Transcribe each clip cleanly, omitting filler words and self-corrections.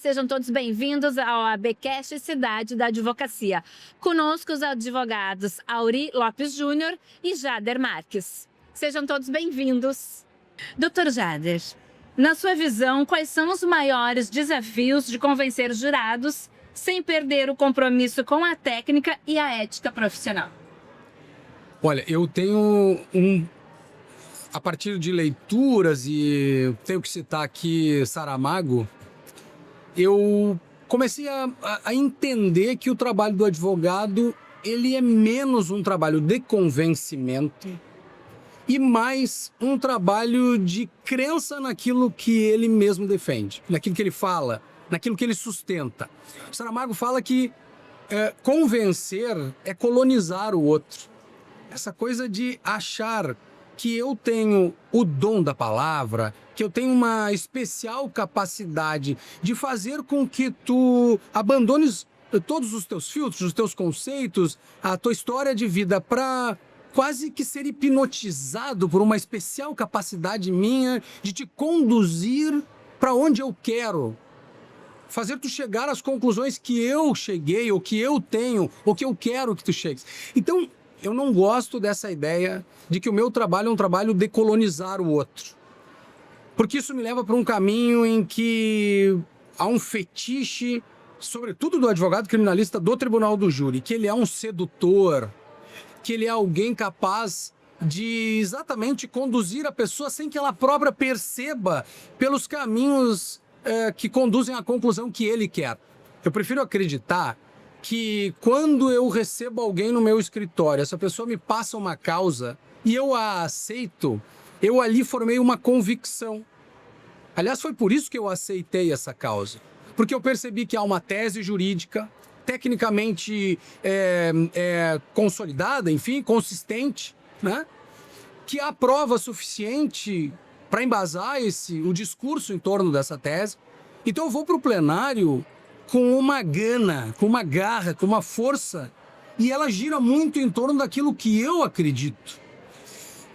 sejam todos bem-vindos ao ABcast Cidade da Advocacia. Conosco os advogados Auri Lopes Júnior e Jader Marques. Sejam todos bem-vindos. Doutor Jader, na sua visão, quais são os maiores desafios de convencer jurados sem perder o compromisso com a técnica e a ética profissional? Olha, eu tenho a partir de leituras, e tenho que citar aqui Saramago, eu comecei a entender que o trabalho do advogado ele é menos um trabalho de convencimento e mais um trabalho de crença naquilo que ele mesmo defende, naquilo que ele fala, naquilo que ele sustenta. Saramago fala que convencer é colonizar o outro. Essa coisa de achar que eu tenho o dom da palavra, que eu tenho uma especial capacidade de fazer com que tu abandones todos os teus filtros, os teus conceitos, a tua história de vida para quase que ser hipnotizado por uma especial capacidade minha de te conduzir para onde eu quero. Fazer tu chegar às conclusões que eu cheguei, ou que eu tenho, ou que eu quero que tu chegues. Então, eu não gosto dessa ideia de que o meu trabalho é um trabalho de colonizar o outro. Porque isso me leva para um caminho em que há um fetiche, sobretudo do advogado criminalista do tribunal do júri, que ele é um sedutor, que ele é alguém capaz de exatamente conduzir a pessoa sem que ela própria perceba pelos caminhos que conduzem à conclusão que ele quer. Eu prefiro acreditar que quando eu recebo alguém no meu escritório, essa pessoa me passa uma causa e eu a aceito, eu ali formei uma convicção. Aliás, foi por isso que eu aceitei essa causa. Porque eu percebi que há uma tese jurídica, tecnicamente consolidada, enfim, consistente, né? Que há prova suficiente para embasar o discurso em torno dessa tese. Então eu vou para o plenário com uma gana, com uma garra, com uma força, e ela gira muito em torno daquilo que eu acredito.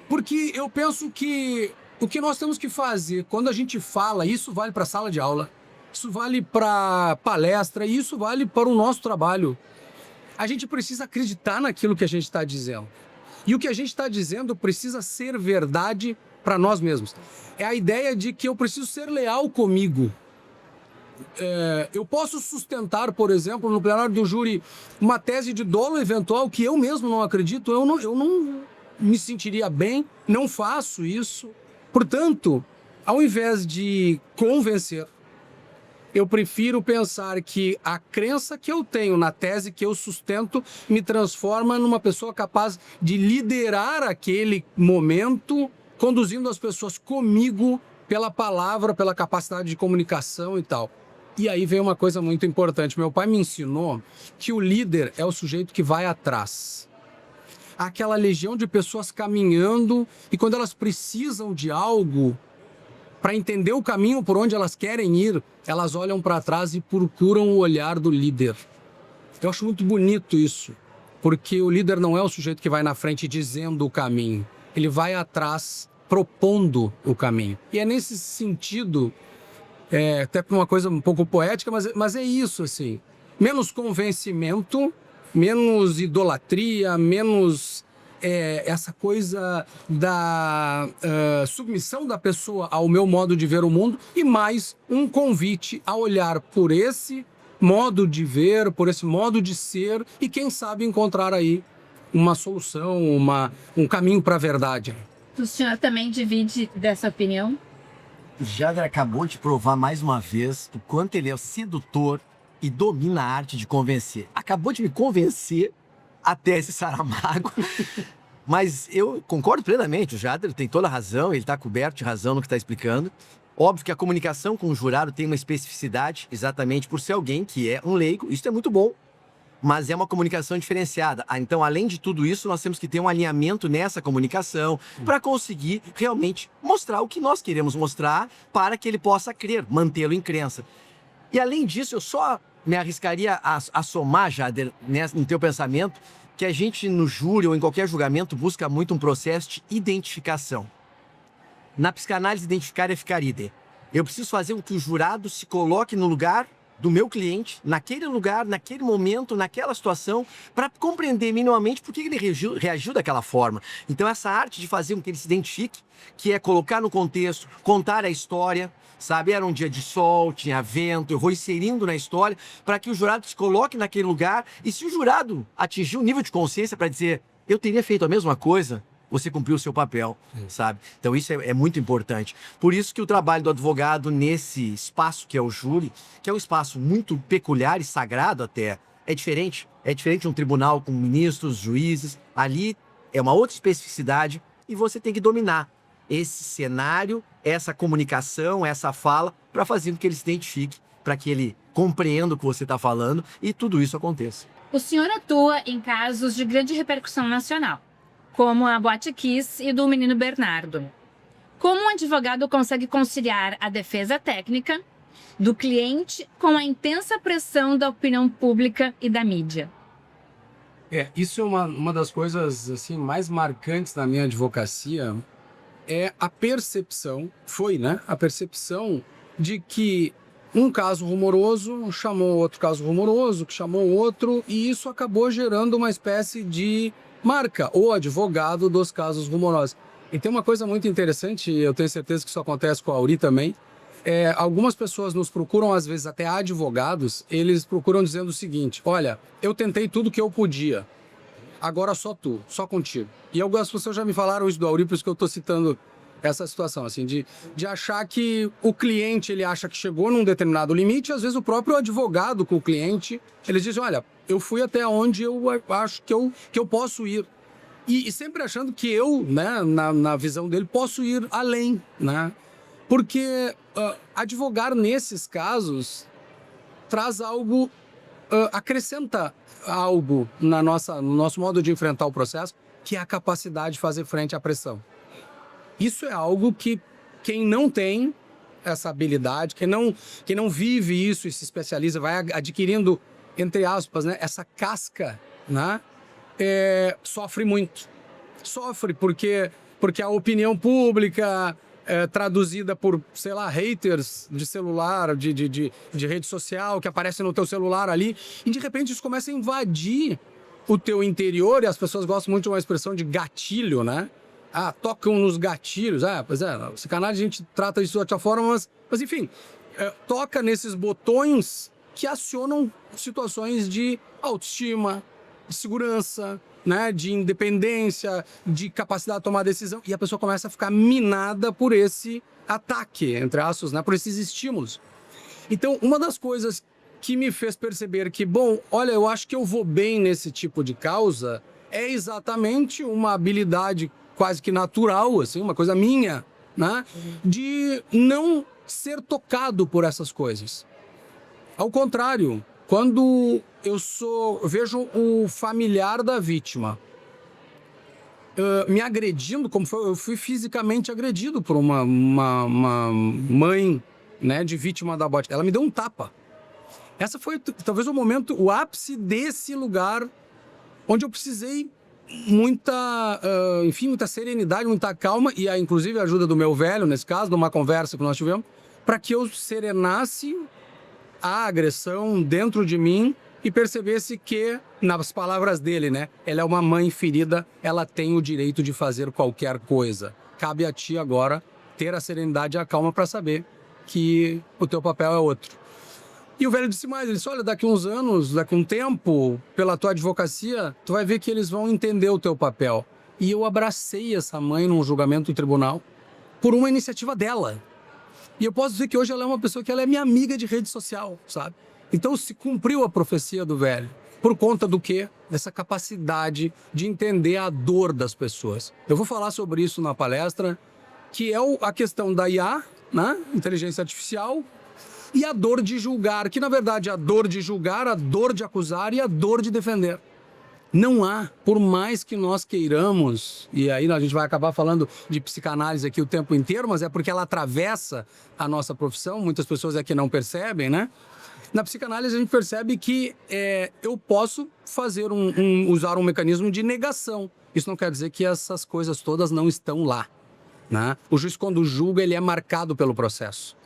Porque eu penso que o que nós temos que fazer quando a gente fala, isso vale para a sala de aula, isso vale para palestra, e isso vale para o nosso trabalho. A gente precisa acreditar naquilo que a gente está dizendo. E o que a gente está dizendo precisa ser verdade para nós mesmos. É a ideia de que eu preciso ser leal comigo. Eu posso sustentar, por exemplo, no plenário do júri, uma tese de dolo eventual que eu mesmo não acredito, eu não me sentiria bem, não faço isso. Portanto, ao invés de convencer, eu prefiro pensar que a crença que eu tenho na tese que eu sustento me transforma numa pessoa capaz de liderar aquele momento, conduzindo as pessoas comigo pela palavra, pela capacidade de comunicação e tal. E aí vem uma coisa muito importante. Meu pai me ensinou que o líder é o sujeito que vai atrás. Há aquela legião de pessoas caminhando e quando elas precisam de algo para entender o caminho por onde elas querem ir, elas olham para trás e procuram o olhar do líder. Eu acho muito bonito isso, porque o líder não é o sujeito que vai na frente dizendo o caminho. Ele vai atrás propondo o caminho. E é nesse sentido, até por uma coisa um pouco poética, mas é isso, assim. Menos convencimento, menos idolatria, menos essa coisa da submissão da pessoa ao meu modo de ver o mundo e mais um convite a olhar por esse modo de ver, por esse modo de ser e quem sabe encontrar aí uma solução, um caminho para a verdade. O senhor também divide dessa opinião? O Jader acabou de provar mais uma vez o quanto ele é sedutor e domina a arte de convencer. Acabou de me convencer até esse Saramago. Mas eu concordo plenamente, o Jader tem toda a razão, ele está coberto de razão no que está explicando. Óbvio que a comunicação com o jurado tem uma especificidade, exatamente por ser alguém que é um leigo, isso é muito bom, mas é uma comunicação diferenciada. Então, além de tudo isso, nós temos que ter um alinhamento nessa comunicação para conseguir realmente mostrar o que nós queremos mostrar para que ele possa crer, mantê-lo em crença. E além disso, eu só me arriscaria a somar, Jader, no teu pensamento, que a gente no júri ou em qualquer julgamento busca muito um processo de identificação. Na psicanálise, identificar é ficar idem. Eu preciso fazer com que o jurado se coloque no lugar do meu cliente, naquele lugar, naquele momento, naquela situação, para compreender minimamente por que ele reagiu daquela forma. Então, essa arte de fazer com que ele se identifique, que é colocar no contexto, contar a história, sabe? Era um dia de sol, tinha vento, eu vou inserindo na história para que o jurado se coloque naquele lugar. E se o jurado atingir um nível de consciência para dizer, eu teria feito a mesma coisa, você cumpriu o seu papel, sabe? Então isso é muito importante. Por isso que o trabalho do advogado nesse espaço que é o júri, que é um espaço muito peculiar e sagrado até, é diferente. É diferente de um tribunal com ministros, juízes. Ali é uma outra especificidade e você tem que dominar esse cenário, essa comunicação, essa fala, para fazer com que ele se identifique, para que ele compreenda o que você está falando e tudo isso aconteça. O senhor atua em casos de grande repercussão nacional, como a Boate Kiss e do menino Bernardo. Como um advogado consegue conciliar a defesa técnica do cliente com a intensa pressão da opinião pública e da mídia? Isso é uma das coisas assim, mais marcantes na minha advocacia, é a percepção, a percepção de que um caso rumoroso chamou outro caso rumoroso, que chamou outro, e isso acabou gerando uma espécie de marca, o advogado dos casos rumorosos. E tem uma coisa muito interessante, eu tenho certeza que isso acontece com a Auri também, algumas pessoas nos procuram, às vezes até advogados, eles procuram dizendo o seguinte, olha, eu tentei tudo que eu podia, agora só tu, só contigo. E algumas pessoas já me falaram isso do Auri, por isso que eu estou citando essa situação, assim, de achar que o cliente, ele acha que chegou num determinado limite, e às vezes o próprio advogado com o cliente, eles dizem, olha, eu fui até onde eu acho que eu posso ir. E sempre achando que eu, né, na visão dele, posso ir além, né? Porque advogar nesses casos traz algo, acrescenta algo no nosso modo de enfrentar o processo, que é a capacidade de fazer frente à pressão. Isso é algo que quem não tem essa habilidade, quem não vive isso e se especializa, vai adquirindo, entre aspas, né, essa casca, né, sofre muito. Sofre porque a opinião pública, traduzida por, sei lá, haters de celular, de rede social, que aparecem no teu celular ali, e de repente isso começa a invadir o teu interior, e as pessoas gostam muito de uma expressão de gatilho, né? Tocam nos gatilhos. Pois é, na psicanálise a gente trata isso de outra forma, mas enfim, toca nesses botões que acionam situações de autoestima, de segurança, né, de independência, de capacidade de tomar decisão, e a pessoa começa a ficar minada por esse ataque, entre aspas, né, por esses estímulos. Então, uma das coisas que me fez perceber que, bom, olha, eu acho que eu vou bem nesse tipo de causa, é exatamente uma habilidade quase que natural, assim, uma coisa minha, né, de não ser tocado por essas coisas. Ao contrário, quando eu vejo o familiar da vítima me agredindo, como eu fui fisicamente agredido por uma mãe, né, de vítima da boate, ela me deu um tapa. Essa foi talvez o ápice desse lugar onde eu precisei muita serenidade, muita calma, e inclusive a ajuda do meu velho, nesse caso, numa conversa que nós tivemos, para que eu serenasse a agressão dentro de mim e percebesse que, nas palavras dele, né, ela é uma mãe ferida, ela tem o direito de fazer qualquer coisa. Cabe a ti agora ter a serenidade e a calma para saber que o teu papel é outro. E o velho disse mais, ele disse, olha, daqui uns anos, daqui um tempo, pela tua advocacia, tu vai ver que eles vão entender o teu papel. E eu abracei essa mãe num julgamento do tribunal por uma iniciativa dela. E eu posso dizer que hoje ela é uma pessoa que ela é minha amiga de rede social, sabe? Então se cumpriu a profecia do velho. Por conta do quê? Dessa capacidade de entender a dor das pessoas. Eu vou falar sobre isso na palestra, que é a questão da IA, né? Inteligência artificial, e a dor de julgar, que na verdade é a dor de julgar, a dor de acusar e a dor de defender. Não há, por mais que nós queiramos, e aí a gente vai acabar falando de psicanálise aqui o tempo inteiro, mas é porque ela atravessa a nossa profissão, muitas pessoas aqui não percebem, né? Na psicanálise a gente percebe que eu posso fazer usar um mecanismo de negação. Isso não quer dizer que essas coisas todas não estão lá, né? O juiz, quando julga, ele é marcado pelo processo.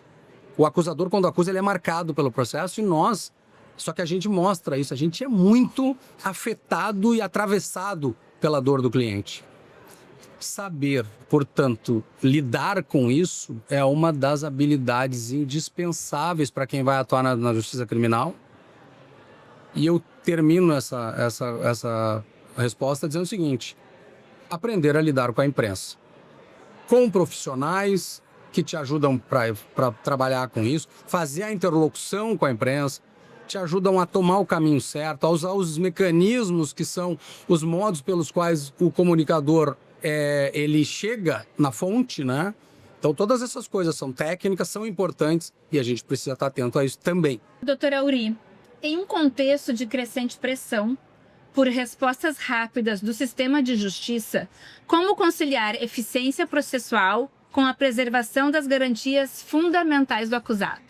O acusador, quando acusa, ele é marcado pelo processo e nós... Só que a gente mostra isso, a gente é muito afetado e atravessado pela dor do cliente. Saber, portanto, lidar com isso é uma das habilidades indispensáveis para quem vai atuar na justiça criminal. E eu termino essa resposta dizendo o seguinte: aprender a lidar com a imprensa. Com profissionais que te ajudam para trabalhar com isso, fazer a interlocução com a imprensa, te ajudam a tomar o caminho certo, a usar os mecanismos que são os modos pelos quais o comunicador ele chega na fonte, né? Então todas essas coisas são técnicas, são importantes e a gente precisa estar atento a isso também. Doutor Aury, em um contexto de crescente pressão por respostas rápidas do sistema de justiça, como conciliar eficiência processual com a preservação das garantias fundamentais do acusado?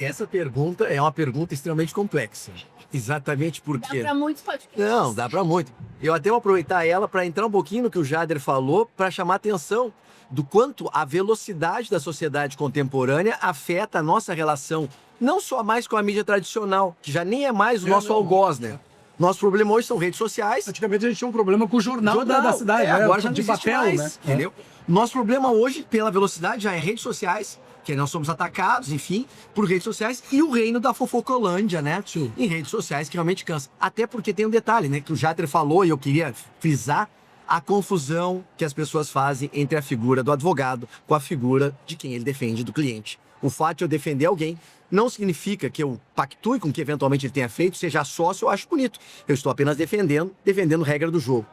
Essa pergunta é uma pergunta extremamente complexa. Exatamente porque... Dá para muitos podcasts. Não, dá para muito. Eu até vou aproveitar ela para entrar um pouquinho no que o Jader falou, para chamar a atenção do quanto a velocidade da sociedade contemporânea afeta a nossa relação, não só mais com a mídia tradicional, que já nem é mais o nosso algoz, né? Nosso problema hoje são redes sociais. Antigamente a gente tinha um problema com o jornal da cidade, né? Agora já não de existe papel, mais, né? Entendeu? Nosso problema hoje, pela velocidade, já é redes sociais, que nós somos atacados, enfim, por redes sociais, e o reino da fofocolândia, né? Sim. Em redes sociais, que realmente cansa. Até porque tem um detalhe, né? Que o Jader falou, e eu queria frisar, a confusão que as pessoas fazem entre a figura do advogado com a figura de quem ele defende, do cliente. O fato de eu defender alguém não significa que eu pactue com o que eventualmente ele tenha feito, seja sócio, eu acho bonito. Eu estou apenas defendendo regra do jogo.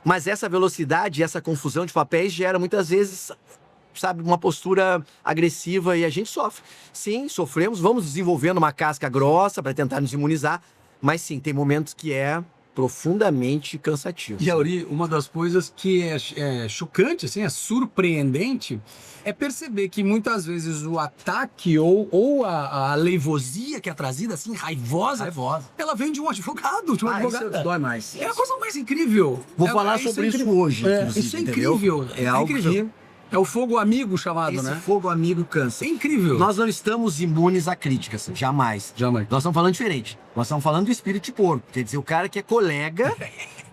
Mas essa velocidade e essa confusão de papéis gera muitas vezes, sabe, uma postura agressiva e a gente sofre. Sim, sofremos, vamos desenvolvendo uma casca grossa para tentar nos imunizar, mas sim, tem momentos que é profundamente cansativo. E, Aury, uma das coisas que é chocante, assim, é surpreendente, é perceber que muitas vezes o ataque ou a leivosia que é trazida, assim, raivosa, ela vem de um advogado, de um advogado. Isso dói mais. É a coisa mais incrível. Vou falar sobre isso hoje, inclusive, isso é entendeu? incrível. É algo incrível. É o fogo amigo chamado, Esse né? fogo amigo cansa. É incrível. Nós não estamos imunes a críticas, jamais. Jamais. Nós estamos falando diferente. Nós estamos falando do espírito de porco. Quer dizer, o cara que é colega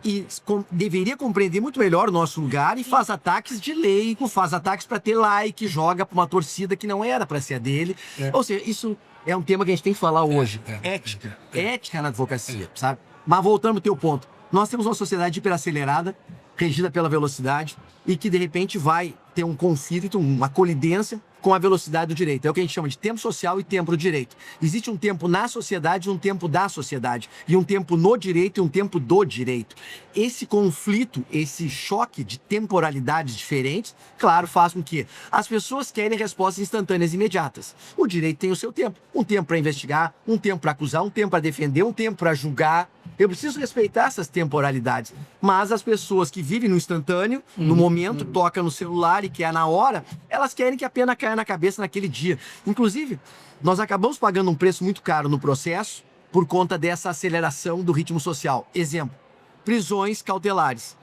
e deveria compreender muito melhor o nosso lugar e faz ataques de leigo, faz ataques para ter like, joga para uma torcida que não era para ser a dele. Ou seja, isso é um tema que a gente tem que falar hoje. Ética. Ética na advocacia, sabe? Mas voltando ao teu ponto. Nós temos uma sociedade hiperacelerada, regida pela velocidade, e que de repente vai ter um conflito, uma colidência com a velocidade do direito. É o que a gente chama de tempo social e tempo do direito. Existe um tempo na sociedade e um tempo da sociedade. E um tempo no direito e um tempo do direito. Esse conflito, esse choque de temporalidades diferentes, claro, faz com que as pessoas querem respostas instantâneas e imediatas. O direito tem o seu tempo. Um tempo para investigar, um tempo para acusar, um tempo para defender, um tempo para julgar. Eu preciso respeitar essas temporalidades. Mas as pessoas que vivem no instantâneo, no momento, tocam no celular e que é na hora, elas querem que a pena caia na cabeça naquele dia. Inclusive, nós acabamos pagando um preço muito caro no processo por conta dessa aceleração do ritmo social. Exemplo, prisões cautelares.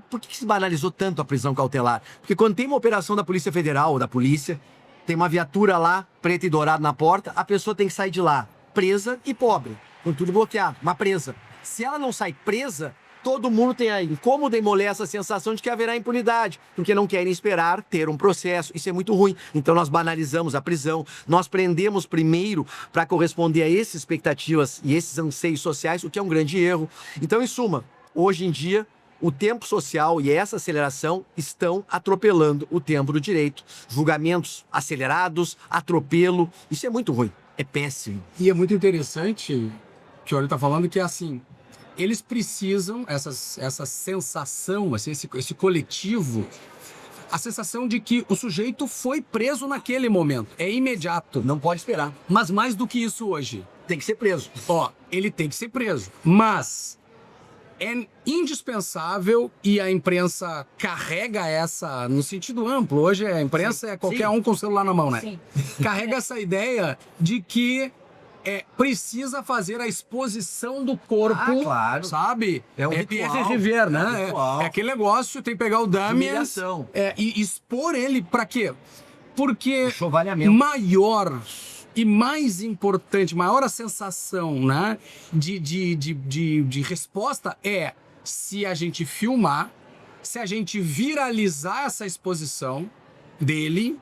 Por que se banalizou tanto a prisão cautelar? Porque quando tem uma operação da Polícia Federal ou da polícia, tem uma viatura lá, preta e dourada na porta, a pessoa tem que sair de lá presa e pobre, com tudo bloqueado, uma presa. Se ela não sai presa, todo mundo tem a incômoda e molesta sensação de que haverá impunidade, porque não querem esperar ter um processo. Isso é muito ruim. Então nós banalizamos a prisão, nós prendemos primeiro para corresponder a essas expectativas e esses anseios sociais, o que é um grande erro. Então, em suma, hoje em dia, o tempo social e essa aceleração estão atropelando o tempo do direito. Julgamentos acelerados, atropelo, isso é muito ruim, é péssimo. E é muito interessante que o Aury está falando que é assim, eles precisam, essa sensação, assim, esse coletivo, a sensação de que o sujeito foi preso naquele momento. É imediato. Não pode esperar. Mas mais do que isso hoje. Tem que ser preso. Ó, ele tem que ser preso. Mas é indispensável e a imprensa carrega essa, no sentido amplo. Hoje a imprensa é qualquer um com o celular na mão, né? Sim. Carrega essa ideia de que precisa fazer a exposição do corpo, claro. Sabe? É um Pierre ritual. Rivière, né? É um ritual. É aquele negócio, tem que pegar o Damiens Humilhação. e expor ele pra quê? Porque Enxovalhamento. maior e mais importante, maior a sensação, né, de resposta é se a gente filmar, se a gente viralizar essa exposição dele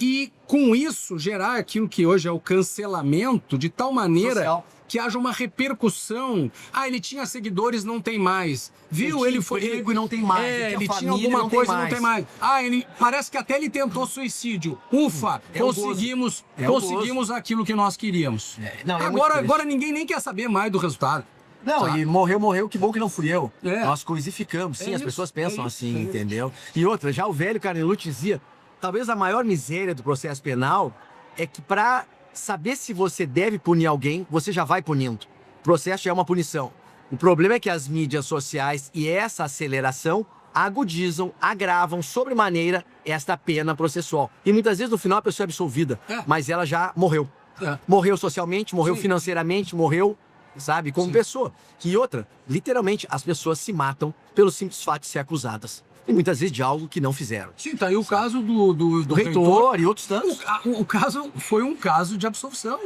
e, com isso, gerar aquilo que hoje é o cancelamento de tal maneira Social. que haja uma repercussão. Ah, ele tinha seguidores, não tem mais. Viu? Ele Ele tinha foi. emprego e não tem mais. Ele tinha Ele tinha família e alguma não tem coisa e não mais. tem mais. Ah, ele parece que até ele tentou suicídio. Ufa, É o gozo. conseguimos, É o conseguimos aquilo que nós queríamos. Não, é muito triste. Agora ninguém nem quer saber mais do resultado. Não, Tá. e morreu, que bom que não fui eu. É. Nós coisificamos. Sim, É as isso, pessoas pensam é isso, assim, é isso. entendeu? E outra, já o velho Carnelucci dizia, talvez a maior miséria do processo penal é que pra saber se você deve punir alguém, você já vai punindo. O processo já é uma punição. O problema é que as mídias sociais e essa aceleração agudizam, agravam sobremaneira esta pena processual. E muitas vezes no final a pessoa é absolvida, mas ela já morreu. É. Morreu socialmente, morreu Sim. financeiramente, morreu, sabe, como Sim. pessoa. E outra, literalmente, as pessoas se matam pelo simples fato de ser acusadas. E muitas vezes de algo que não fizeram. Sim, tá aí o caso do Do reitor e outros tantos. O caso foi um caso de absolvição.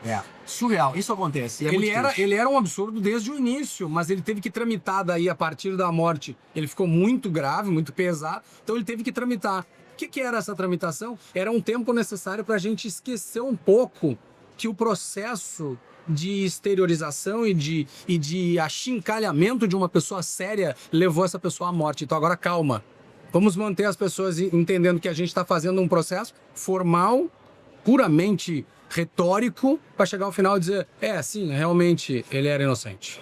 É, surreal. Isso acontece. E é muito triste. Ele era um absurdo desde o início, mas ele teve que tramitar daí a partir da morte. Ele ficou muito grave, muito pesado, então ele teve que tramitar. O que era essa tramitação? Era um tempo necessário para a gente esquecer um pouco que o processo de exteriorização e de achincalhamento de uma pessoa séria levou essa pessoa à morte. Então agora calma. Vamos manter as pessoas entendendo que a gente está fazendo um processo formal, puramente retórico, para chegar ao final e dizer, sim, realmente ele era inocente.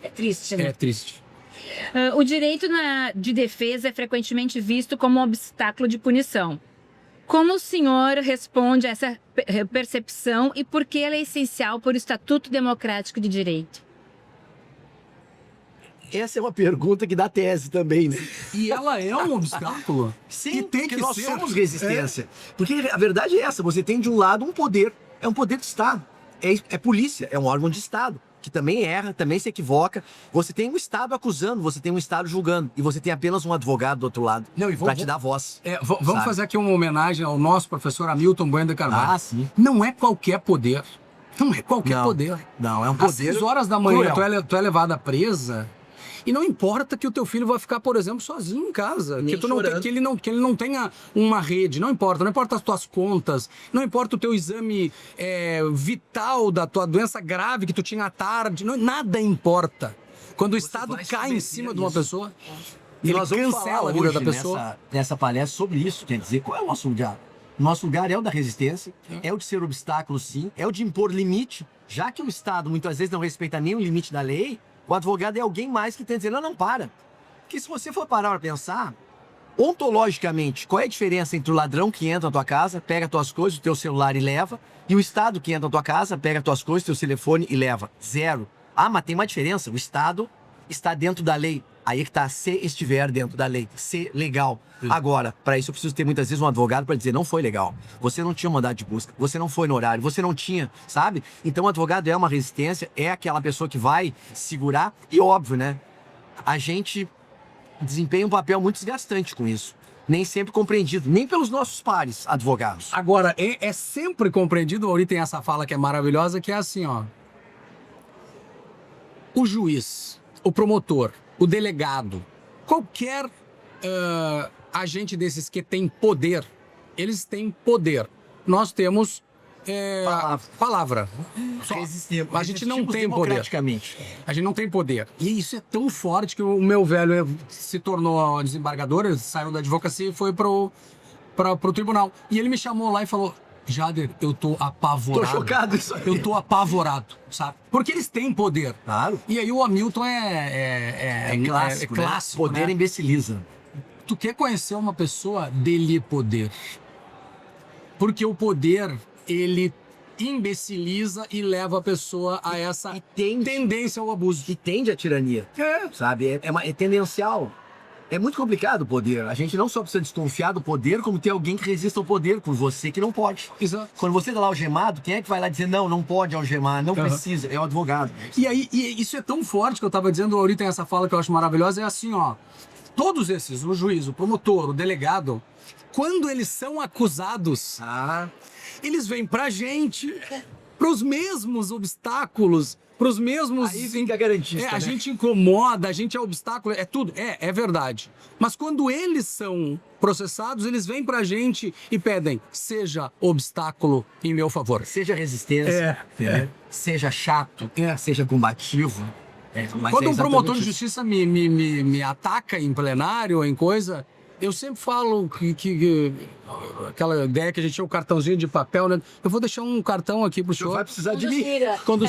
É triste, né? É triste. O direito de defesa é frequentemente visto como um obstáculo de punição. Como o senhor responde a essa percepção e por que ela é essencial para o Estatuto Democrático de Direito? Essa é uma pergunta que dá tese também, né? E ela é um obstáculo. Sim, E tem porque que nós ser. somos resistência. Porque a verdade é essa, você tem de um lado um poder, é um poder do Estado, é polícia, é um órgão de Estado, que também erra, também se equivoca. Você tem um Estado acusando, você tem um Estado julgando, e você tem apenas um advogado do outro lado, Não, e pra te dar voz. Vamos sabe? fazer aqui uma homenagem ao nosso professor Hamilton Bueno de Carvalho. Ah, sim. Não é qualquer poder. Não é qualquer Não, poder. Não, é um Às poder 6 horas da manhã cruel. tu é levada presa. E não importa que o teu filho vai ficar, por exemplo, sozinho em casa. Nem Que, tu não tem, chorando. que ele não tenha uma rede. Não importa as tuas contas. Não importa o teu exame vital da tua doença grave que tu tinha à tarde. Nada importa. Quando o Estado vai cai em submeter cima a de uma isso. pessoa, E ele nós vamos cancela falar a vida hoje da pessoa. nessa palestra sobre isso. Quer dizer, qual é o nosso lugar? Nosso lugar é o da resistência, é o de ser obstáculo, sim, é o de impor limite, já que o Estado muitas vezes não respeita nem o limite da lei, o advogado é alguém mais que tem que dizer, não, para. Porque se você for parar para pensar, ontologicamente, qual é a diferença entre o ladrão que entra na tua casa, pega tuas coisas, o teu celular e leva, e o Estado que entra na tua casa, pega tuas coisas, teu telefone e leva? Zero. Ah, mas tem uma diferença, o Estado está dentro da lei. Aí é que tá, se estiver dentro da lei, ser legal. Agora, para isso eu preciso ter muitas vezes um advogado para dizer, não foi legal. Você não tinha mandado de busca, você não foi no horário, você não tinha, sabe? Então o advogado é uma resistência, é aquela pessoa que vai segurar. E óbvio, né? A gente desempenha um papel muito desgastante com isso. Nem sempre compreendido, nem pelos nossos pares advogados. Agora, é sempre compreendido, o Auri tem essa fala que é maravilhosa, que é assim, ó. O juiz, o promotor, o delegado, qualquer agente desses que tem poder, eles têm poder. Nós temos palavra. Só. Resistimos. A gente não Resistimos tem poder. democraticamente. A gente não tem poder. E isso é tão forte que o meu velho se tornou desembargador, ele saiu da advocacia e foi pro tribunal. E ele me chamou lá e falou, Jader, eu tô apavorado. Tô chocado isso aí. Eu tô apavorado, sabe? Porque eles têm poder. Claro. E aí o Hamilton É clássico, né? clássico, Poder né? imbeciliza. Tu quer conhecer uma pessoa, dê-lhe poder. Porque o poder, ele imbeciliza e leva a pessoa a essa E tende, tendência ao abuso. e tende à tirania, sabe? É tendencial. É muito complicado o poder. A gente não só precisa desconfiar do poder, como ter alguém que resista ao poder por você que não pode. Exato. Quando você tá lá algemado, quem é que vai lá dizer não pode algemar, não precisa, é o advogado. E aí, isso é tão forte que eu tava dizendo, o Auri tem essa fala que eu acho maravilhosa, é assim, ó. todos esses, o juiz, o promotor, o delegado, quando eles são acusados, eles vêm pra gente, pros mesmos obstáculos, pros mesmos... Aí fica garantista, A né? gente incomoda, a gente é obstáculo, é tudo, é verdade. Mas quando eles são processados, eles vêm pra gente e pedem, seja obstáculo em meu favor. Seja resistência, seja chato, seja combativo. Mas Quando é um promotor de exatamente justiça me ataca em plenário ou em coisa, eu sempre falo que aquela ideia que a gente tinha o cartãozinho de papel, né? Eu vou deixar um cartão aqui pro isso. senhor. Vai precisar de Quando mim. tira. Quando,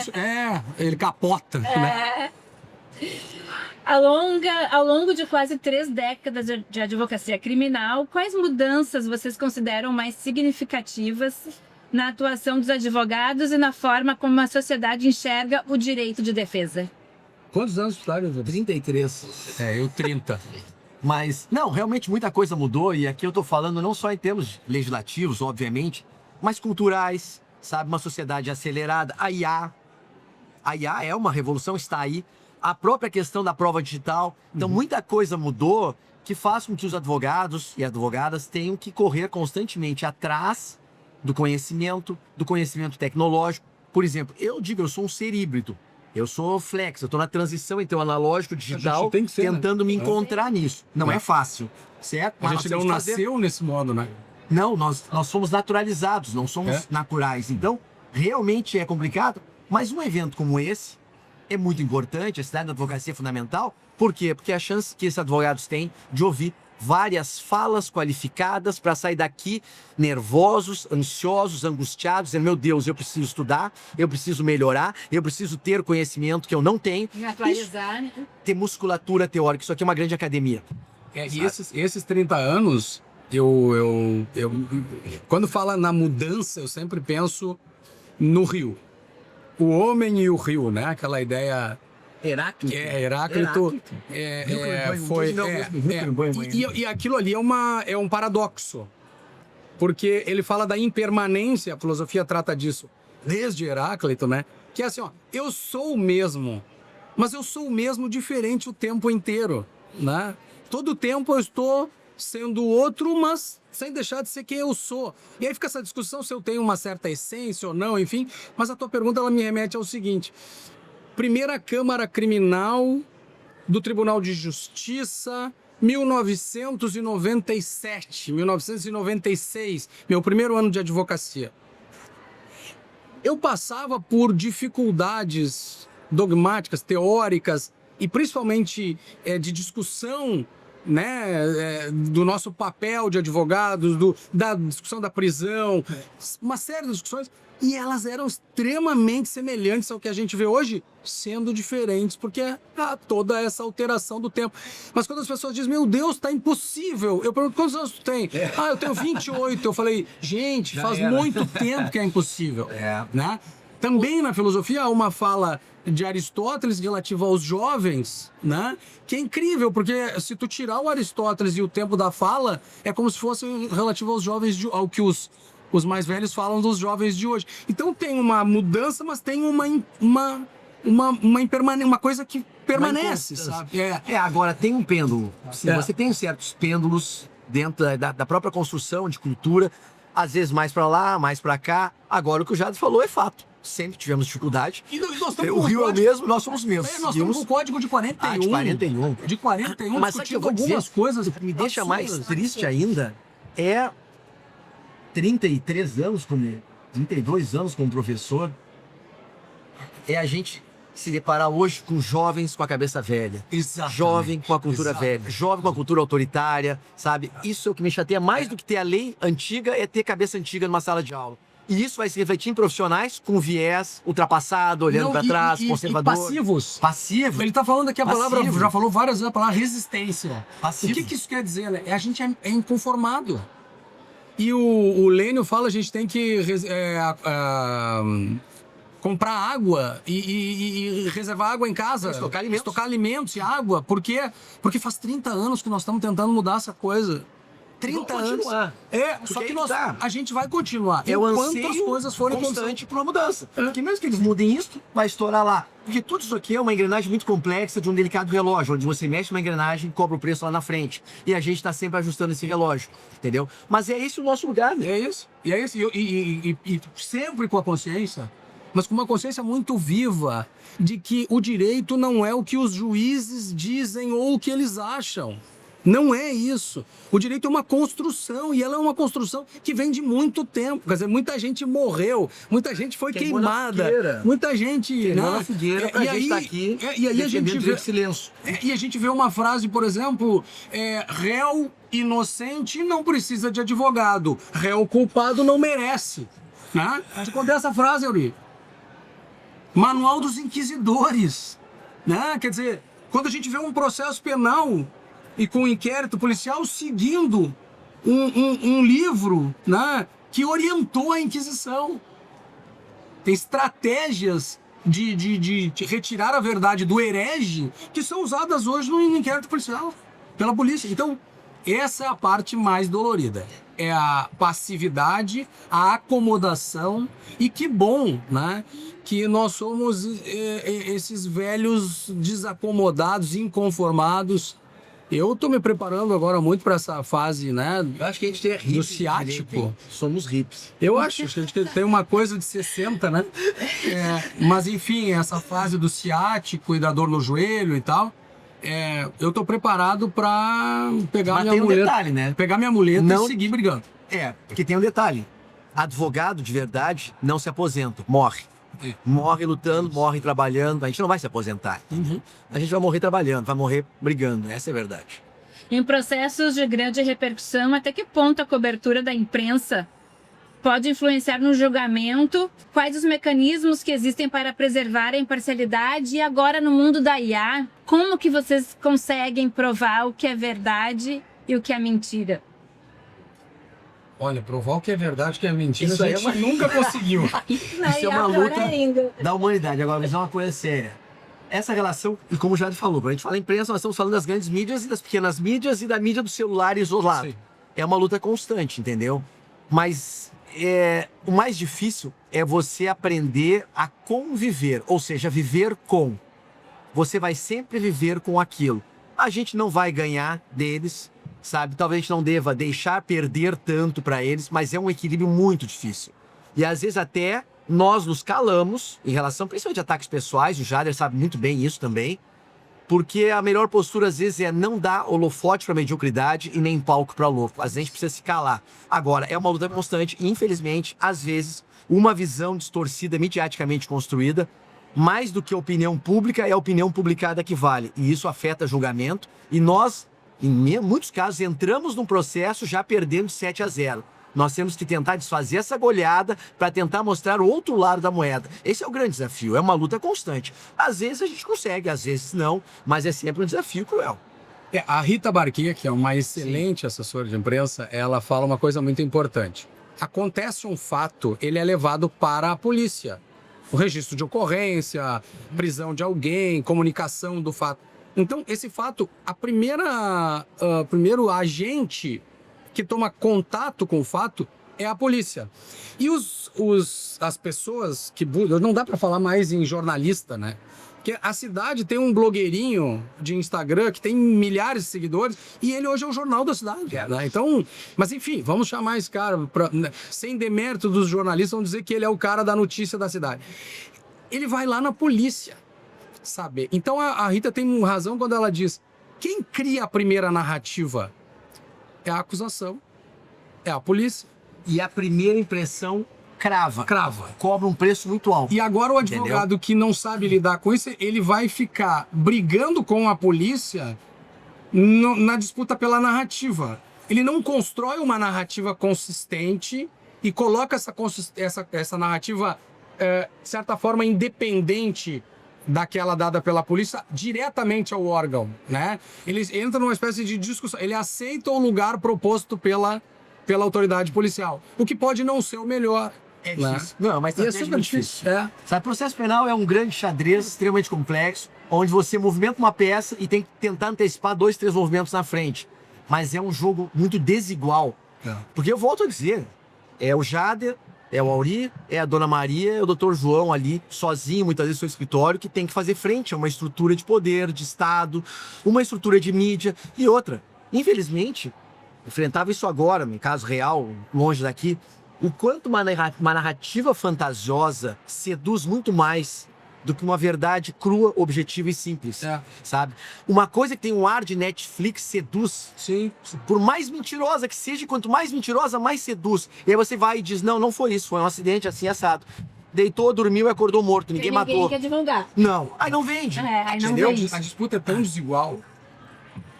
ele capota, né? Ao longo de quase 3 décadas de advocacia criminal, quais mudanças vocês consideram mais significativas na atuação dos advogados e na forma como a sociedade enxerga o direito de defesa? Quantos anos tu tá, José? 33. Eu 30. Mas, não, realmente muita coisa mudou, e aqui eu tô falando não só em termos legislativos, obviamente, mas culturais, sabe? Uma sociedade acelerada. A IA é uma revolução, está aí. A própria questão da prova digital. Então, muita coisa mudou que faz com que os advogados e advogadas tenham que correr constantemente atrás do conhecimento tecnológico. Por exemplo, eu sou um ser híbrido. Eu sou flex, eu estou na transição entre o analógico e o digital, tem que ser, tentando me encontrar nisso. Não é fácil, certo? A Mas gente nós não temos que fazer. nasceu nesse modo, né? Não, nós somos naturalizados, não somos naturais. Então, realmente é complicado, mas um evento como esse é muito importante, a cidade da advocacia é fundamental. Por quê? Porque a chance que esses advogados têm de ouvir várias falas qualificadas para sair daqui nervosos, ansiosos, angustiados, dizendo, meu Deus, eu preciso estudar, eu preciso melhorar, eu preciso ter conhecimento que eu não tenho. Me atualizar, né? Ter musculatura teórica, isso aqui é uma grande academia. E esses 30 anos, quando fala na mudança, eu sempre penso no rio. O homem e o rio, né? Aquela ideia... Heráclito. Heráclito. Foi. E aquilo ali é um paradoxo. Porque ele fala da impermanência, a filosofia trata disso desde Heráclito, né? Que é assim, ó, eu sou o mesmo, mas eu sou o mesmo diferente o tempo inteiro, né? Todo tempo eu estou sendo outro, mas sem deixar de ser quem eu sou. E aí fica essa discussão se eu tenho uma certa essência ou não, enfim. Mas a tua pergunta, ela me remete ao seguinte... Primeira Câmara Criminal do Tribunal de Justiça, 1997, 1996, meu primeiro ano de advocacia. Eu passava por dificuldades dogmáticas, teóricas e principalmente de discussão, né, do nosso papel de advogados, da discussão da prisão, uma série de discussões. E elas eram extremamente semelhantes ao que a gente vê hoje, sendo diferentes, porque há toda essa alteração do tempo. Mas quando as pessoas dizem, meu Deus, tá impossível. Eu pergunto, quantos anos tu tem? Eu tenho 28. Eu falei, gente, faz muito tempo que é impossível. Né? Também na filosofia há uma fala de Aristóteles relativa aos jovens, né? Que é incrível, porque se tu tirar o Aristóteles e o tempo da fala, é como se fosse relativo aos jovens, ao que os mais velhos falam dos jovens de hoje. Então tem uma mudança, mas tem uma coisa que permanece, sabe? Agora tem um pêndulo. Sim, você tem certos pêndulos dentro da própria construção de cultura, às vezes mais para lá, mais para cá. Agora o que o Jades falou é fato. Sempre tivemos dificuldade. O Rio é o mesmo, nós somos mesmos. Nós temos um código de 41. De 41. De 41, mas sabe que eu vou algumas dizer, coisas me deixa mais absurdas. triste ainda é 32 anos como professor, é a gente se deparar hoje com jovens com a cabeça velha. Exatamente. Jovem com a cultura velha. Jovem com a cultura autoritária, sabe? Isso é o que me chateia mais do que ter a lei antiga, é ter cabeça antiga numa sala de aula. E isso vai se refletir em profissionais com viés ultrapassado, olhando para trás, conservador. Passivos. Passivo. Ele tá falando aqui a palavra, Passivo. já falou várias vezes a palavra resistência. Passivo. O que isso quer dizer, né? A gente é inconformado. E o Lênio fala, a gente tem que comprar água e reservar água em casa. Estocar alimentos e água. Por quê? Porque faz 30 anos que nós estamos tentando mudar essa coisa. 30 Vamos anos. continuar. Só Porque que aí tá. a gente vai continuar. É o enquanto anseio as coisas forem constante por uma mudança. Porque mesmo que eles mudem isso, vai estourar lá. Porque tudo isso aqui é uma engrenagem muito complexa de um delicado relógio, onde você mexe uma engrenagem e cobra o preço lá na frente. E a gente está sempre ajustando esse relógio, entendeu? Mas é esse o nosso lugar, né? É isso. E é isso. E sempre com a consciência, mas com uma consciência muito viva de que o direito não é o que os juízes dizem ou o que eles acham. Não é isso. O direito é uma construção, e ela é uma construção que vem de muito tempo. Quer dizer, muita gente morreu, muita gente foi Queimou na queimada, fogueira. muita gente... Queimou né? na fogueira pra gente estar aqui E aí a gente defendendo vê... esse silêncio. E a gente vê uma frase, por exemplo, réu inocente não precisa de advogado, réu culpado não merece. Né? Você conta essa frase, Euri? Manual dos Inquisidores. Né? Quer dizer, quando a gente vê um processo penal e com um inquérito policial seguindo um livro, né, que orientou a Inquisição. Tem estratégias de retirar a verdade do herege que são usadas hoje no inquérito policial pela polícia. Então, essa é a parte mais dolorida. É a passividade, a acomodação, e que bom, né, que nós somos esses velhos desacomodados, inconformados. Eu tô me preparando agora muito para essa fase, né? Eu acho que a gente é hippie. Do ciático. Somos hippies. Eu acho que a gente tem uma coisa de 60, né? Mas enfim, essa fase do ciático e da dor no joelho e tal, eu tô preparado para pegar Mas minha tem um muleta, detalhe, né? pegar minha muleta Não- e seguir brigando. Porque tem um detalhe. Advogado de verdade não se aposenta, morre. Morre lutando, morre trabalhando. A gente não vai se aposentar. A gente vai morrer trabalhando, vai morrer brigando. Essa é a verdade. Em processos de grande repercussão, até que ponto a cobertura da imprensa pode influenciar no julgamento? Quais os mecanismos que existem para preservar a imparcialidade? E agora, no mundo da IA, como que vocês conseguem provar o que é verdade e o que é mentira? Olha, provar o que é verdade, o que é mentira, Isso a aí é gente uma- nunca conseguiu. Isso é uma luta da humanidade. Agora, vou dizer uma coisa séria. Essa relação, e como o Jade falou, quando a gente fala imprensa, nós estamos falando das grandes mídias e das pequenas mídias e da mídia do celular isolado. Sim. É uma luta constante, entendeu? Mas o mais difícil é você aprender a conviver, ou seja, viver com. Você vai sempre viver com aquilo. A gente não vai ganhar deles, sabe? Talvez a gente não deva deixar perder tanto para eles, mas é um equilíbrio muito difícil. E às vezes até nós nos calamos em relação, principalmente a ataques pessoais, o Jader sabe muito bem isso também, porque a melhor postura às vezes é não dar holofote para mediocridade e nem palco para louco. A gente precisa se calar. Agora, é uma luta constante e, infelizmente, às vezes, uma visão distorcida, midiaticamente construída, mais do que a opinião pública, é a opinião publicada que vale. E isso afeta julgamento. E nós, em muitos casos, entramos num processo já perdendo de 7-0. Nós temos que tentar desfazer essa goleada para tentar mostrar o outro lado da moeda. Esse é o grande desafio, é uma luta constante. Às vezes a gente consegue, às vezes não, mas é sempre um desafio cruel. A Rita Barquia, que é uma excelente assessora de imprensa, ela fala uma coisa muito importante. Acontece um fato, ele é levado para a polícia. O registro de ocorrência, prisão de alguém, comunicação do fato. Então, esse fato, primeiro agente que toma contato com o fato é a polícia. E as pessoas que buscam... Não dá para falar mais em jornalista, né? Porque a cidade tem um blogueirinho de Instagram que tem milhares de seguidores e ele hoje é o jornal da cidade. Né? Então, mas enfim, vamos chamar esse cara, sem demérito dos jornalistas, vamos dizer que ele é o cara da notícia da cidade. Ele vai lá na polícia saber. Então a Rita tem razão quando ela diz: quem cria a primeira narrativa é a acusação, é a polícia. E a primeira impressão crava. Cobra um preço muito alto. E agora o advogado que não sabe lidar com isso, ele vai ficar brigando com a polícia na disputa pela narrativa. Ele não constrói uma narrativa consistente e coloca essa narrativa, de certa forma, independente daquela dada pela polícia, diretamente ao órgão, né? Ele entra numa espécie de discussão, ele aceita o lugar proposto pela autoridade policial, o que pode não ser o melhor. É difícil. Não, mas é super difícil. Sabe, processo penal é um grande xadrez extremamente complexo, onde você movimenta uma peça e tem que tentar antecipar 2, 3 movimentos na frente. mas é um jogo muito desigual. Porque eu volto a dizer, é o Jader, é o Auri, é a Dona Maria, é o Dr. João ali, sozinho, muitas vezes, no seu escritório, que tem que fazer frente a uma estrutura de poder, de Estado, uma estrutura de mídia e outra. Infelizmente, enfrentava isso agora, em caso real, longe daqui, o quanto uma narrativa fantasiosa seduz muito mais do que uma verdade crua, objetiva e simples, sabe? Uma coisa que tem um ar de Netflix seduz. Sim. Por mais mentirosa que seja, quanto mais mentirosa, mais seduz. E aí você vai e diz, não foi isso, foi um acidente assim, assado. Deitou, dormiu e acordou morto, ninguém matou. Ninguém quer divulgar. Não, aí não vende. Aí não entendeu? vende. A disputa é tão desigual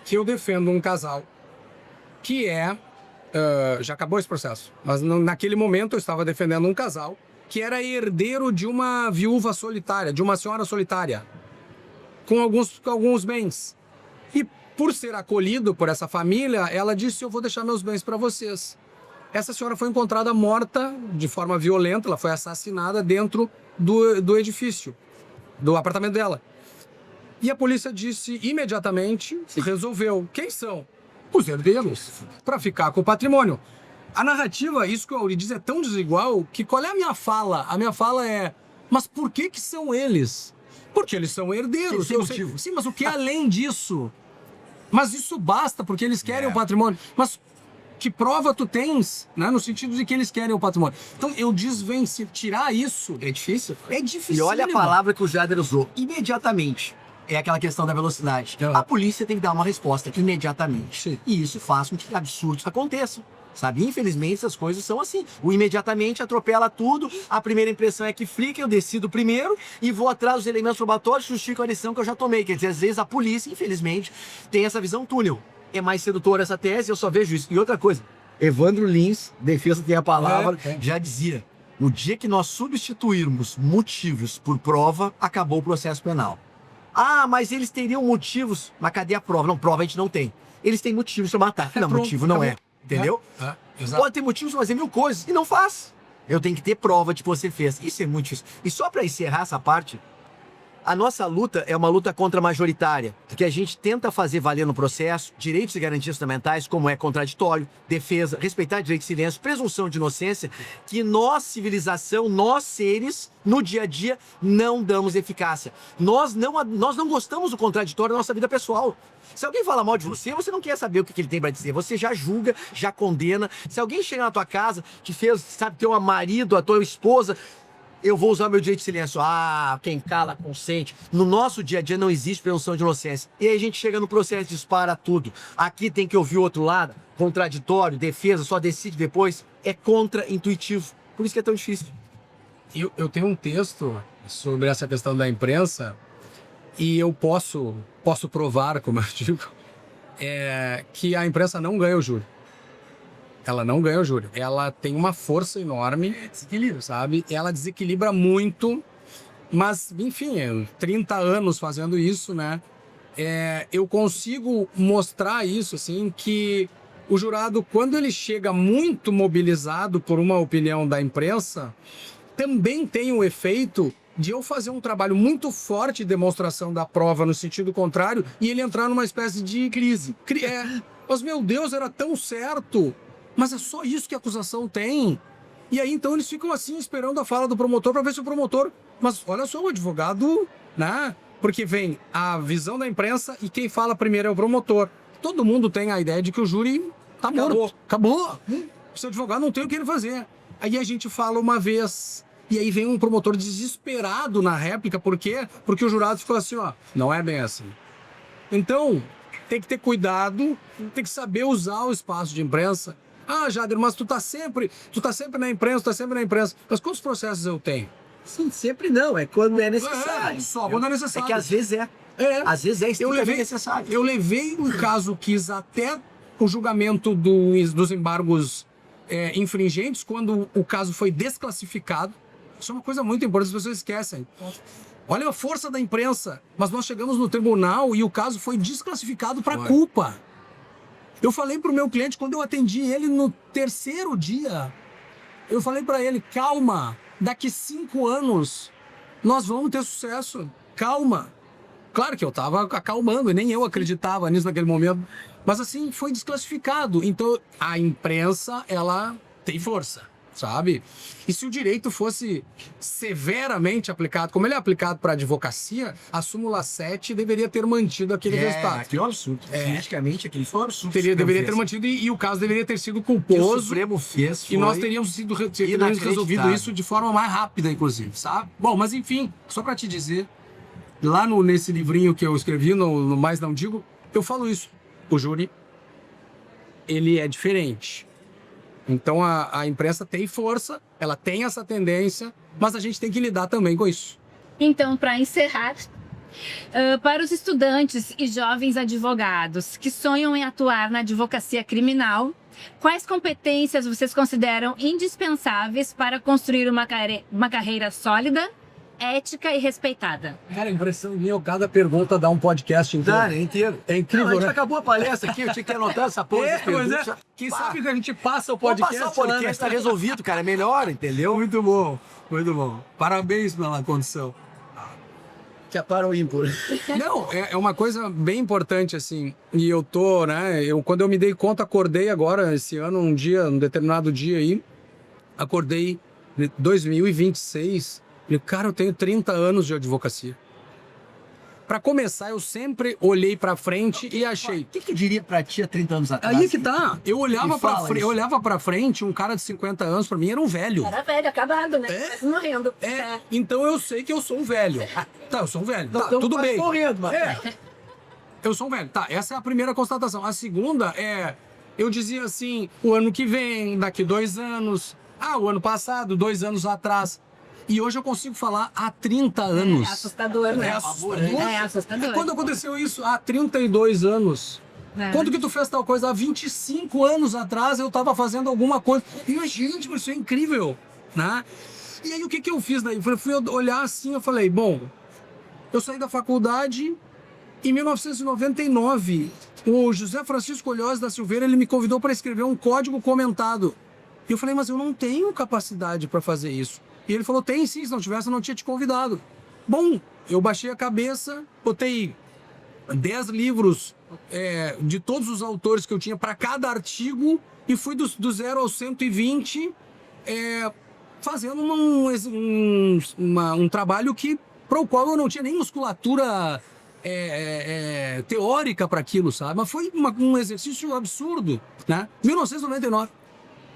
que eu defendo um casal que já acabou esse processo, mas naquele momento eu estava defendendo um casal que era herdeiro de uma viúva solitária, de uma senhora solitária, com alguns bens. E por ser acolhido por essa família, ela disse, eu vou deixar meus bens para vocês. Essa senhora foi encontrada morta de forma violenta, ela foi assassinada dentro do edifício, do apartamento dela. E a polícia disse imediatamente, resolveu, quem são? Os herdeiros, para ficar com o patrimônio. A narrativa, isso que o Auri diz, é tão desigual que qual é a minha fala? A minha fala é, mas por que são eles? Porque eles são herdeiros. Tem motivo. Sim, mas o que é além disso? Mas isso basta, porque eles querem o patrimônio. Mas que prova tu tens, né? No sentido de que eles querem o patrimônio. Então, eu desvenci, tirar isso... É difícil? É difícil. E olha a palavra que o Jader usou, imediatamente. É aquela questão da velocidade. A polícia tem que dar uma resposta imediatamente. Sim. E isso faz com que absurdos aconteçam. Sabe? Infelizmente, essas coisas são assim. O imediatamente atropela tudo, a primeira impressão é que flica, eu decido primeiro e vou atrás dos elementos probatórios, justifico a decisão que eu já tomei. Quer dizer, às vezes a polícia, infelizmente, tem essa visão túnel. É mais sedutora essa tese, eu só vejo isso. E outra coisa, Evandro Lins, defesa tem a palavra, já dizia, no dia que nós substituirmos motivos por prova, acabou o processo penal. Ah, mas eles teriam motivos, mas cadê a prova? Não, prova a gente não tem. Eles têm motivos para matar. Não, pronto, motivo não acabou. é. Entendeu? Exato. Pode ter motivos para fazer mil coisas e não faz. Eu tenho que ter prova de que você fez. Isso é muito difícil. E só para encerrar essa parte, a nossa luta é uma luta contra a majoritária, que a gente tenta fazer valer no processo direitos e garantias fundamentais, como é contraditório, defesa, respeitar direito de silêncio, presunção de inocência, que nós, civilização, nós seres, no dia a dia, não damos eficácia. Nós não gostamos do contraditório na nossa vida pessoal. Se alguém fala mal de você, você não quer saber o que ele tem para dizer. Você já julga, já condena. Se alguém chega na tua casa, te fez, sabe, teu marido, a tua esposa, eu vou usar meu direito de silêncio. Ah, quem cala, consente. No nosso dia a dia não existe presunção de inocência. E aí a gente chega no processo, dispara tudo. Aqui tem que ouvir o outro lado. Contraditório, defesa, só decide depois. É contra-intuitivo. Por isso que é tão difícil. Eu tenho um texto sobre essa questão da imprensa e eu posso provar, como eu digo, que a imprensa não ganha o júri. Ela não ganha o júri. Ela tem uma força enorme, sabe? Ela desequilibra muito, mas, enfim, 30 anos fazendo isso, né? Eu consigo mostrar isso, assim, que o jurado, quando ele chega muito mobilizado por uma opinião da imprensa, também tem o efeito de eu fazer um trabalho muito forte de demonstração da prova no sentido contrário e ele entrar numa espécie de crise. Mas, meu Deus, era tão certo. Mas é só isso que a acusação tem. E aí, então, eles ficam assim, esperando a fala do promotor para ver se o promotor... Mas, olha só, o advogado, né? Porque vem a visão da imprensa e quem fala primeiro é o promotor. Todo mundo tem a ideia de que o júri tá morto. Acabou. O seu advogado não tem o que ele fazer. Aí a gente fala uma vez... E aí vem um promotor desesperado na réplica. Por quê? Porque o jurado ficou assim, ó... Não é bem assim. Então, tem que ter cuidado, tem que saber usar o espaço de imprensa. Ah, Jader, mas tu tá sempre na imprensa, Mas quantos processos eu tenho? Sim, sempre não, é quando é necessário. Só quando é necessário. É que às vezes às vezes é extremamente necessário. Eu levei um caso que quis até o julgamento dos embargos infringentes, quando o caso foi desclassificado. Isso é uma coisa muito importante, as pessoas esquecem. Olha a força da imprensa, mas nós chegamos no tribunal e o caso foi desclassificado para culpa. Eu falei para o meu cliente, quando eu atendi ele no 3º dia, eu falei para ele, calma, daqui 5 anos nós vamos ter sucesso, calma. Claro que eu estava acalmando e nem eu acreditava nisso naquele momento. Mas assim, foi desclassificado. Então, a imprensa, ela tem força, sabe? E se o direito fosse severamente aplicado, como ele é aplicado para a advocacia, a súmula 7 deveria ter mantido aquele resultado. Aquilo é um absurdo. Juridicamente, aquele foi um absurdo. Deveria ter mantido e o caso deveria ter sido O que o culposo. Supremo fez foi... E nós teríamos resolvido isso de forma mais rápida, inclusive, sabe? Bom, mas enfim, só para te dizer, lá nesse livrinho que eu escrevi, no Mais Não Digo, eu falo isso. O júri, ele é diferente. Então a imprensa tem força, ela tem essa tendência, mas a gente tem que lidar também com isso. Então, para encerrar, para os estudantes e jovens advogados que sonham em atuar na advocacia criminal, quais competências vocês consideram indispensáveis para construir uma carreira sólida, ética e respeitada? Cara, a impressão minha, cada pergunta dá um podcast inteiro. Dá, inteiro. É incrível, Não, a gente né? acabou a palestra aqui, eu tinha que anotar essa porra. Mas quem sabe que a gente passa o Pode podcast. passar o podcast, tá resolvido, cara. É melhor, entendeu? Muito bom, muito bom. Parabéns pela condição. Que para o ímpar. Não, é uma coisa bem importante, assim. E eu tô, né? Quando eu me dei conta, acordei agora, esse ano, um determinado dia aí, acordei em 2026. E, cara, eu tenho 30 anos de advocacia. Para começar, eu sempre olhei para frente e achei. O que eu diria pra ti há 30 anos atrás? Aí que tá. Eu olhava Me fala isso. eu olhava para frente, um cara de 50 anos, para mim, era um velho. Era velho, acabado, né? É? Quase morrendo. Então eu sei que eu sou um velho. Tá, eu sou um velho. Tá, Tô tudo quase bem. morrendo, mano. Eu sou um velho. Tá, essa é a primeira constatação. A segunda é, eu dizia assim, o ano que vem, daqui 2 anos. O ano passado, 2 anos atrás. E hoje eu consigo falar há 30 anos. É assustador, né? É assustador. É assustador. Quando aconteceu isso? Há 32 anos. É. Quando que tu fez tal coisa? Há 25 anos atrás eu tava fazendo alguma coisa. E, gente, isso é incrível, né? E aí o que eu fiz daí? Fui olhar assim, eu falei, bom, eu saí da faculdade em 1999. O José Francisco Olhós da Silveira, ele me convidou para escrever um código comentado. E eu falei, mas eu não tenho capacidade para fazer isso. E ele falou, tem sim, se não tivesse eu não tinha te convidado. Bom, eu baixei a cabeça, botei 10 livros de todos os autores que eu tinha para cada artigo e fui do 0 ao 120 fazendo um trabalho para o qual eu não tinha nem musculatura teórica para aquilo, sabe? Mas foi um exercício absurdo, né? 1999.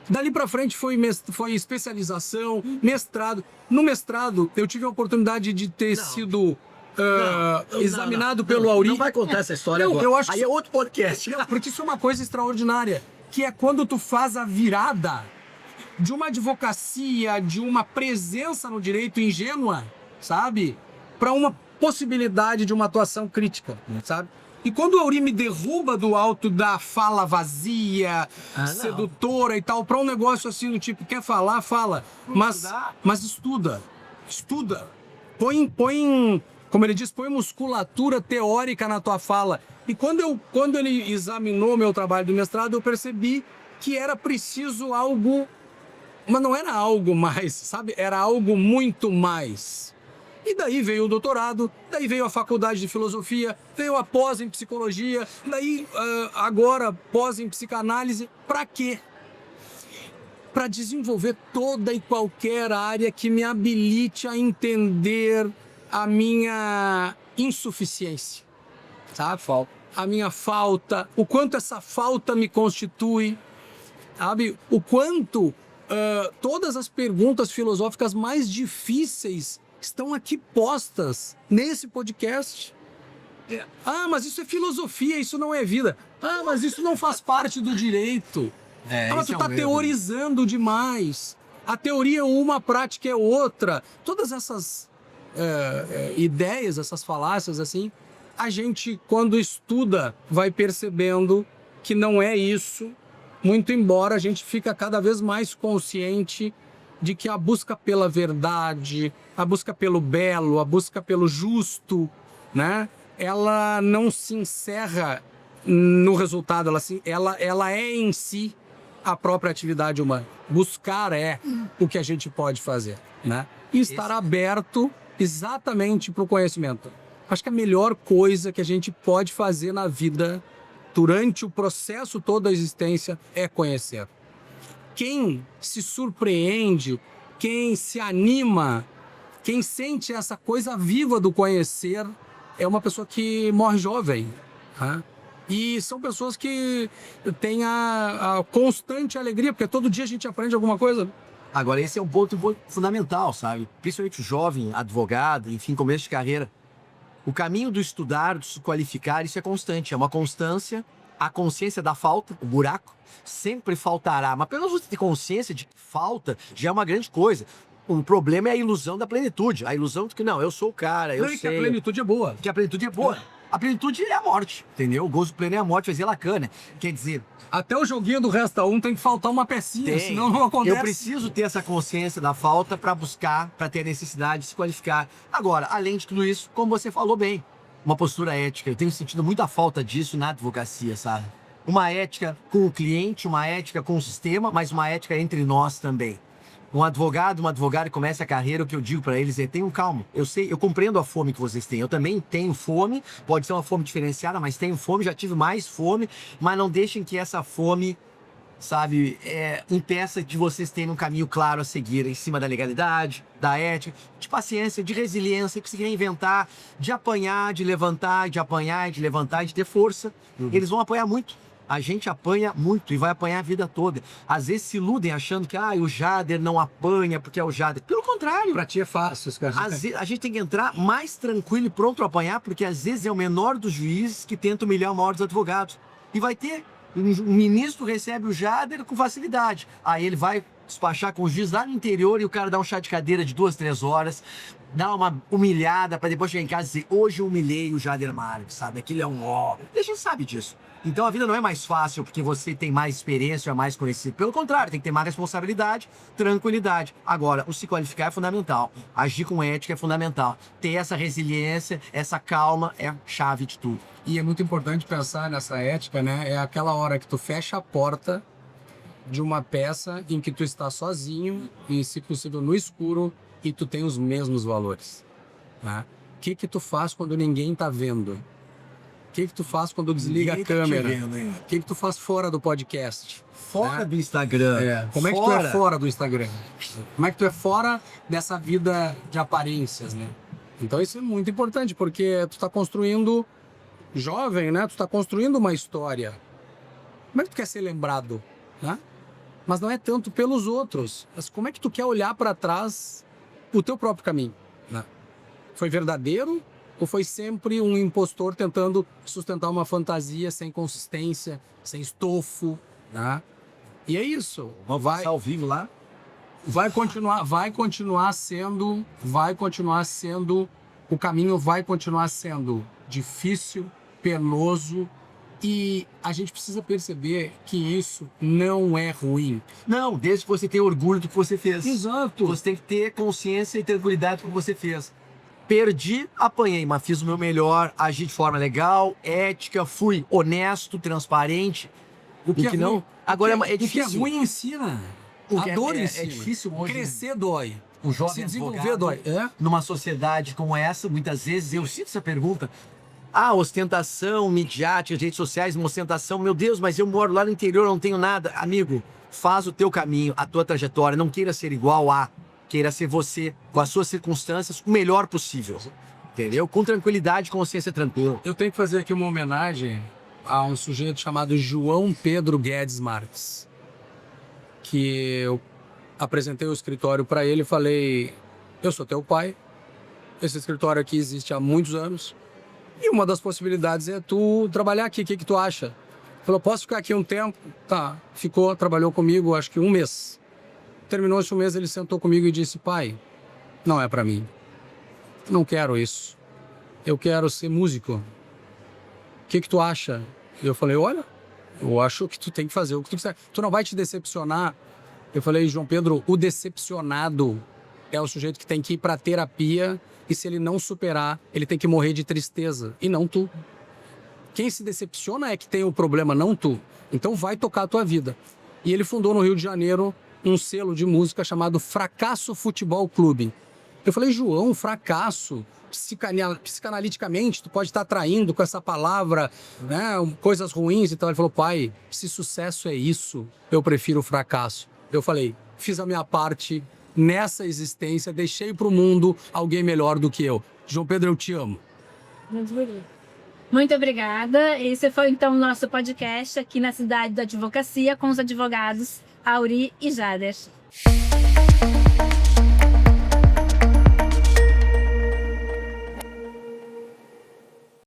Dali para frente foi especialização, mestrado. No mestrado, eu tive a oportunidade de ter sido examinado pelo Auri. Não vai contar essa história Não, agora. eu acho que Aí é outro podcast. Não, porque isso é uma coisa extraordinária, que é quando tu faz a virada de uma advocacia, de uma presença no direito ingênua, sabe? Para uma possibilidade de uma atuação crítica, sabe? E quando o Auri me derruba do alto da fala vazia, sedutora e tal, para um negócio assim do tipo, quer falar, fala. Mas estuda. Põe, como ele diz, põe musculatura teórica na tua fala. E quando ele examinou meu trabalho do mestrado, eu percebi que era preciso algo, mas não era algo mais, sabe? Era algo muito mais. E daí veio o doutorado, daí veio a faculdade de filosofia, veio a pós em psicologia, daí agora pós em psicanálise. Para quê? Para desenvolver toda e qualquer área que me habilite a entender a minha insuficiência, sabe? A minha falta, o quanto essa falta me constitui, sabe? O quanto todas as perguntas filosóficas mais difíceis estão aqui postas nesse podcast. Mas isso é filosofia, isso não é vida. Mas isso não faz parte do direito. Mas tu tá teorizando demais. A teoria é uma, a prática é outra. Todas essas ideias, essas falácias, assim, a gente, quando estuda, vai percebendo que não é isso. Muito embora a gente fica cada vez mais consciente de que a busca pela verdade, a busca pelo belo, a busca pelo justo, né? Ela não se encerra no resultado, ela é em si a própria atividade humana. Buscar é o que a gente pode fazer, né? E estar aberto exatamente para o conhecimento. Acho que a melhor coisa que a gente pode fazer na vida durante o processo todo da existência é conhecer. Quem se surpreende, quem se anima, quem sente essa coisa viva do conhecer é uma pessoa que morre jovem. Né? E são pessoas que têm a constante alegria, porque todo dia a gente aprende alguma coisa. Agora, esse é um ponto fundamental, sabe? Principalmente o jovem advogado, enfim, começo de carreira. O caminho do estudar, do se qualificar, isso é constante. É uma constância. A consciência da falta, o buraco, sempre faltará. Mas pelo menos você ter consciência de que falta já é uma grande coisa. O problema é a ilusão da plenitude. A ilusão de que, não, eu sou o cara, eu sei. Que a plenitude é boa. Que a plenitude é boa. A plenitude é a morte, entendeu? O gozo pleno é a morte, vai dizer Lacan, né? Quer dizer... Até o joguinho do Resta 1 tem que faltar uma pecinha, Tem. senão não acontece. Eu preciso ter essa consciência da falta para buscar, para ter a necessidade de se qualificar. Agora, além de tudo isso, como você falou bem, uma postura ética. Eu tenho sentido muita falta disso na advocacia, sabe? Uma ética com o cliente, uma ética com o sistema, mas uma ética entre nós também. Um advogado, uma advogada que começa a carreira, o que eu digo para eles é: tenham calma. Eu sei, eu compreendo a fome que vocês têm. Eu também tenho fome, pode ser uma fome diferenciada, mas tenho fome, já tive mais fome, mas não deixem que essa fome, sabe, impeça de vocês terem um caminho claro a seguir em cima da legalidade, da ética, de paciência, de resiliência, de se reinventar, de apanhar, de levantar, de apanhar, de levantar, de ter força. Eles vão apanhar muito. A gente apanha muito e vai apanhar a vida toda. Às vezes se iludem achando que o Jader não apanha porque é o Jader. Pelo contrário. Pra ti é fácil, esse cara. Às vezes, a gente tem que entrar mais tranquilo e pronto a apanhar, porque às vezes é o menor dos juízes que tenta humilhar o maior dos advogados. E vai ter. O ministro recebe o Jader com facilidade. Aí ele vai despachar com o juiz lá no interior e o cara dá um chá de cadeira de 2, 3 horas, dá uma humilhada para depois chegar em casa e dizer: hoje eu humilhei o Jader Marques, sabe? Aquilo é um ó. A gente sabe disso. Então a vida não é mais fácil porque você tem mais experiência, é mais conhecido. Pelo contrário, tem que ter mais responsabilidade, tranquilidade. Agora, o se qualificar é fundamental. Agir com ética é fundamental. Ter essa resiliência, essa calma é a chave de tudo. E é muito importante pensar nessa ética, né? É aquela hora que tu fecha a porta de uma peça em que tu está sozinho e, se possível, no escuro, e tu tem os mesmos valores. Né? O que tu faz quando ninguém tá vendo? O que tu faz quando desliga a câmera? O que tu faz fora do podcast? Fora do Instagram. Como é que tu é fora do Instagram? Como é que tu é fora dessa vida de aparências, né? Então isso é muito importante, porque tu tá construindo, jovem, né? Tu tá construindo uma história. Como é que tu quer ser lembrado, né? Mas não é tanto pelos outros. Mas como é que tu quer olhar para trás o teu próprio caminho, né? Foi verdadeiro? Ou foi sempre um impostor tentando sustentar uma fantasia sem consistência, sem estofo, né? E é isso. Vai ao vivo lá. Vai continuar sendo, o caminho vai continuar sendo difícil, penoso, e a gente precisa perceber que isso não é ruim. Não, desde que você tenha orgulho do que você fez. Exato. Você tem que ter consciência e tranquilidade do que você fez. Perdi, apanhei, mas fiz o meu melhor, agi de forma legal, ética, fui honesto, transparente. O que não? Ruim, agora o é difícil. O que é ruim ensina. A dor ensina. É difícil hoje. Crescer dói. O jovem se desenvolver advogado, dói. Numa sociedade como essa, muitas vezes eu sinto essa pergunta. Ostentação midiática, redes sociais, uma ostentação. Meu Deus, mas eu moro lá no interior, não tenho nada. Amigo, faz o teu caminho, a tua trajetória. Não queira ser igual a... Queira ser você, com as suas circunstâncias, o melhor possível. Entendeu? Com tranquilidade, consciência tranquila. Eu tenho que fazer aqui uma homenagem a um sujeito chamado João Pedro Guedes Marques, que eu apresentei o escritório para ele e falei: eu sou teu pai, esse escritório aqui existe há muitos anos, e uma das possibilidades é tu trabalhar aqui, o que tu acha? Ele falou: posso ficar aqui um tempo? Tá, ficou, trabalhou comigo acho que um mês. Terminou esse mês, ele sentou comigo e disse: pai, não é para mim, não quero isso, eu quero ser músico, o que tu acha? E eu falei: olha, eu acho que tu tem que fazer o que tu quiser, tu não vai te decepcionar. Eu falei: João Pedro, o decepcionado é o sujeito que tem que ir para terapia, e se ele não superar, ele tem que morrer de tristeza, e não tu. Quem se decepciona é que tem o problema, não tu. Então vai tocar a tua vida. E ele fundou no Rio de Janeiro um selo de música chamado Fracasso Futebol Clube. Eu falei, João, fracasso. Psicanaliticamente, tu pode estar traindo com essa palavra, né, coisas ruins. Então ele falou, pai, se sucesso é isso, eu prefiro o fracasso. Eu falei, fiz a minha parte nessa existência, deixei para o mundo alguém melhor do que eu. João Pedro, eu te amo. Muito obrigada. Esse foi então o nosso podcast aqui na Cidade da Advocacia com os advogados Auri e Jader.